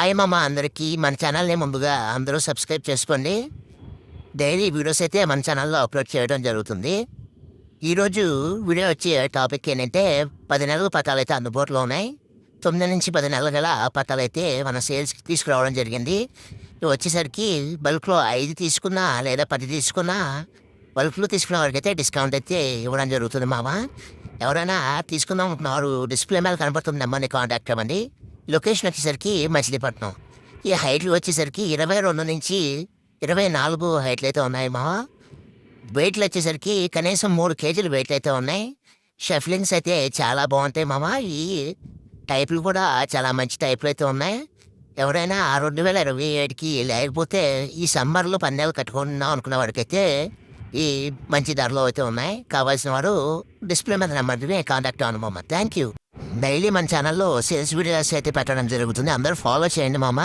Hi మామ అందరికీ మన ఛానల్ని ముందుగా అందరూ సబ్స్క్రైబ్ చేసుకోండి. డైలీ వీడియోస్ అయితే మన ఛానల్లో అప్లోడ్ చేయడం జరుగుతుంది. ఈరోజు వీడియో వచ్చే టాపిక్ ఏంటంటే 10 నెలల పట్టాలు అయితే అందుబాటులో ఉన్నాయి. 9 నుంచి 10 నెలల గల పట్టాలు అయితే మన సేల్స్కి తీసుకురావడం జరిగింది. ఇవి వచ్చేసరికి బల్క్లో 5 తీసుకున్నా లేదా 10 తీసుకున్నా బల్క్లో తీసుకున్న వారికి అయితే డిస్కౌంట్ అయితే ఇవ్వడం జరుగుతుంది మామ. ఎవరైనా తీసుకుందాం అనుకుంటున్నారు డిస్ప్లే మీద కనబడుతుంది నెంబర్ని కాంటాక్ట్ అవ్వండి. లొకేషన్ వచ్చేసరికి మచిలీపట్నం. ఈ హైట్లు వచ్చేసరికి 22 నుంచి 24 హైట్లు అయితే ఉన్నాయి మా. వెయిట్లు వచ్చేసరికి కనీసం 3 కేజీలు వెయిట్లు అయితే ఉన్నాయి. షఫ్లింగ్స్ అయితే చాలా బాగుంటాయి మామ. ఈ టైపులు కూడా చాలా మంచి టైపులు అయితే ఉన్నాయి. ఎవరైనా 2027కి లేకపోతే ఈ సమ్మర్లో పందాలు కట్టుకుందాం అనుకున్న వాడికైతే ఈ మంచి ధరలో అయితే ఉన్నాయి. కావాల్సిన వారు డిస్ప్లే మీద నెంబర్ని కాంటాక్ట్ అవ్వండి మామ. Thank you. డైలీ మన ఛానల్లో సేల్స్ వీడియోస్ అయితే పెట్టడం జరుగుతుంది. అందరూ ఫాలో చేయండి మామ.